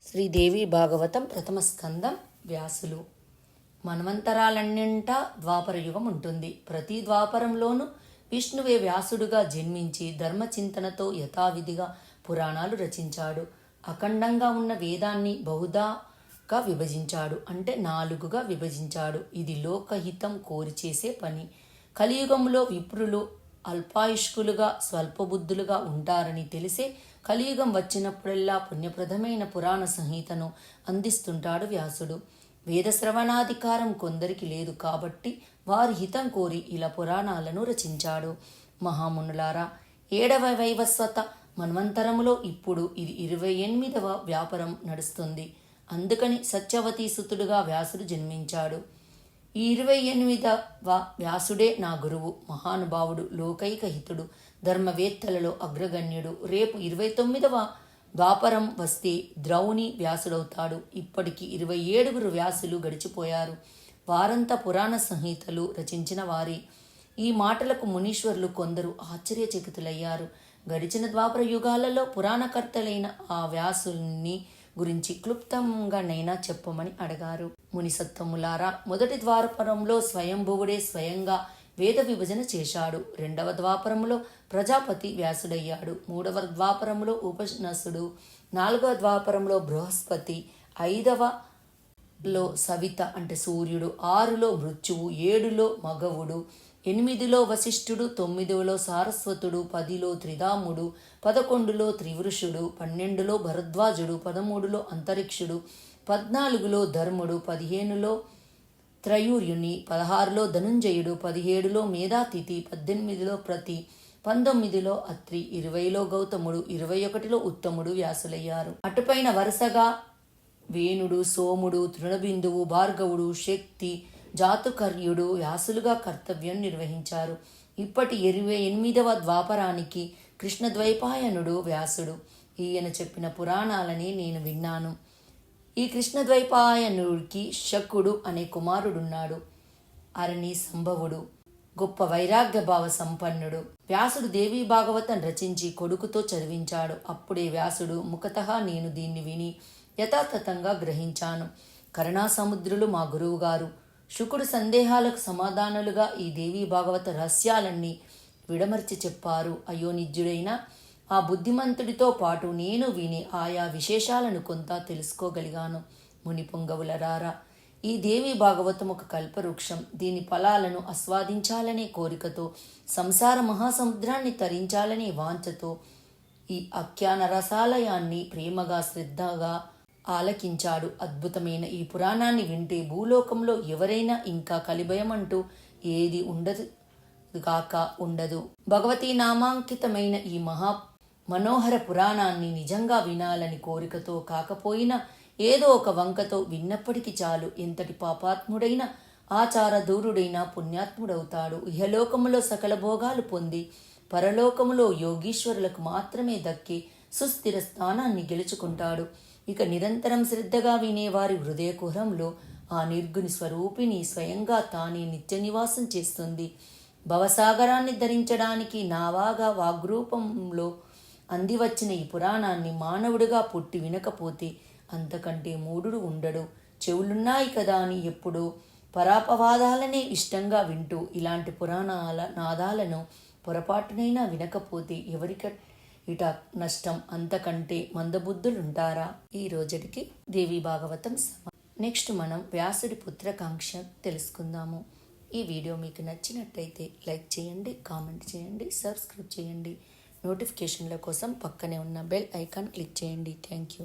శ్రీదేవి భాగవతం ప్రథమ స్కందం వ్యాసులు. మన్వంతరాలన్నింటా ద్వాపరయుగం ఉంటుంది. ప్రతి ద్వాపరంలోనూ విష్ణువే వ్యాసుడుగా జన్మించి ధర్మచింతనతో యథావిధిగా పురాణాలు రచించాడు. అఖండంగా ఉన్న వేదాన్ని బహుధాగా విభజించాడు, అంటే 4గా విభజించాడు. ఇది లోకహితం కోరి చేసే పని. కలియుగంలో విప్రులు అల్పాయుష్కులుగా స్వల్పబుద్ధులుగా ఉంటారని తెలిసే కలియుగం వచ్చినప్పుడల్లా పుణ్యప్రదమైన పురాణ సంహితను అందిస్తుంటాడు వ్యాసుడు. వేదశ్రవణాధికారం కొందరికి లేదు కాబట్టి వారి హితం కోరి ఇలా పురాణాలను రచించాడు. మహామునులారా, 7వ వైవస్వత మన్వంతరములో ఇప్పుడు ఇది 28వ వ్యాపారం నడుస్తుంది. అందుకని సత్యవతీ సుతుడుగా వ్యాసుడు జన్మించాడు. ఈ 28వ వ్యాసుడే నా గురువు, మహానుభావుడు, లోకైక హితుడు, ధర్మవేత్తలలో అగ్రగణ్యుడు. రేపు 29వ ద్వాపరం వస్తే ద్రౌని వ్యాసుడవుతాడు. ఇప్పటికి 27 వ్యాసులు గడిచిపోయారు. వారంతా పురాణ సంహితలు రచించిన వారే. ఈ మాటలకు మునీశ్వరులు కొందరు ఆశ్చర్యచకితులయ్యారు. గడిచిన ద్వాపర యుగాలలో పురాణకర్తలైన ఆ వ్యాసుల్ని గురించి క్లుప్తంగానైనా చెప్పమని అడిగారు. మునిసత్తములారా, మొదటి ద్వాపరంలో స్వయంభువుడే స్వయంగా వేద విభజన చేశాడు. 2వ ద్వాపరంలో ప్రజాపతి వ్యాసుడయ్యాడు. 3వ ద్వాపరంలో ఉపనసుడు, 4వ ద్వాపరంలో బృహస్పతి, 5వలో సవిత అంటే సూర్యుడు, 6లో మృత్యువు, 7లో మగవుడు, 8లో వశిష్ఠుడు, 9లో సారస్వతుడు, 10లో త్రిధాముడు, 11లో త్రివృషుడు, 12లో భరద్వాజుడు, 13లో అంతరిక్షుడు, 14లో ధర్ముడు, 15లో త్రయూర్యుని, 16లో ధనుంజయుడు, 17లో మేధాతిథి, 18లో ప్రతి, 19లో అత్రి, 20లో గౌతముడు, 21లో ఉత్తముడు వ్యాసులయ్యారు. అటుపైన వరుసగా వేణుడు, సోముడు, తృణబిందువు, భార్గవుడు, శక్తి, జాతుకర్యుడు వ్యాసులుగా కర్తవ్యం నిర్వహించారు. ఇప్పటి 28వ ద్వాపరానికి కృష్ణద్వైపాయనుడు వ్యాసుడు. ఈయన చెప్పిన పురాణాలని నేను విన్నాను. ఈ కృష్ణద్వైపాయనుడికి శకుడు అనే కుమారుడున్నాడు. అరణి సంభవుడు, గొప్ప వైరాగ్యభావ సంపన్నుడు. వ్యాసుడు దేవీ భాగవతం రచించి కొడుకుతో చదివించాడు. అప్పుడే వ్యాసుడు ముఖతః నేను దీన్ని విని యథాతథంగా గ్రహించాను. కరుణాసముద్రులు మా గురువుగారు. శుకుడు సందేహాలకు సమాధానాలుగా ఈ దేవీ భాగవత రహస్యాలన్నీ విడమర్చి చెప్పారు. అయోనిజ్యుడైన ఆ బుద్ధిమంతుడితో పాటు నేను విని ఆయా విశేషాలను కొంత తెలుసుకోగలిగాను. ముని పొంగవులరారా, ఈ దేవీ భాగవతం ఒక కల్పవృక్షం. దీని ఫలాలను ఆస్వాదించాలనే కోరికతో, సంసార మహాసముద్రాన్ని తరించాలనే వాంఛతో ఈ ఆఖ్యాన రసాలయాన్ని ప్రేమగా శ్రద్ధగా ఆలకించాడు. అద్భుతమైన ఈ పురాణాన్ని వింటే భూలోకంలో ఎవరైనా ఇంకా కలిభయం అంటూ ఏది ఉండదు. భగవతీ నామాంకితమైన ఈ మనోహర పురాణాన్ని నిజంగా వినాలని కోరికతో కాకపోయినా ఏదో ఒక వంకతో విన్నప్పటికీ చాలు. ఎంతటి పాపాత్ముడైన ఆచారదూరుడైన పుణ్యాత్ముడవుతాడు. ఇహలోకములో సకల భోగాలు పొంది పరలోకములో యోగీశ్వరులకు మాత్రమే దక్కి సుస్థిర స్థానాన్ని గెలుచుకుంటాడు. ఇక నిరంతరం శ్రద్ధగా వినేవారి హృదయ కుహరంలో ఆ నిర్గుణి స్వరూపిణి స్వయంగా తానే నిత్య నివాసం చేస్తుంది. భవసాగరాన్ని ధరించడానికి నావాగా వాగ్రూపంలో అందివచ్చిన ఈ పురాణాన్ని మానవుడిగా పుట్టి వినకపోతే అంతకంటే మూఢుడు ఉండడు. చెవులున్నాయి కదా అని ఎప్పుడూ పరాపవాదాలనే ఇష్టంగా వింటూ ఇలాంటి పురాణాల నాదాలను పొరపాటునైనా వినకపోతే ఇట నష్టం. అంతకంటే మందబుద్ధులుంటారా? ఈ రోజుకి దేవీ భాగవతం నెక్స్ట్ మనం వ్యాసుడి పుత్రకాంక్ష తెలుసుకుందాము. ఈ వీడియో మీకు నచ్చినట్టయితే లైక్ చేయండి, కామెంట్ చేయండి, సబ్స్క్రైబ్ చేయండి. నోటిఫికేషన్ల కోసం పక్కనే ఉన్న బెల్ ఐకాన్ క్లిక్ చేయండి. Thank you.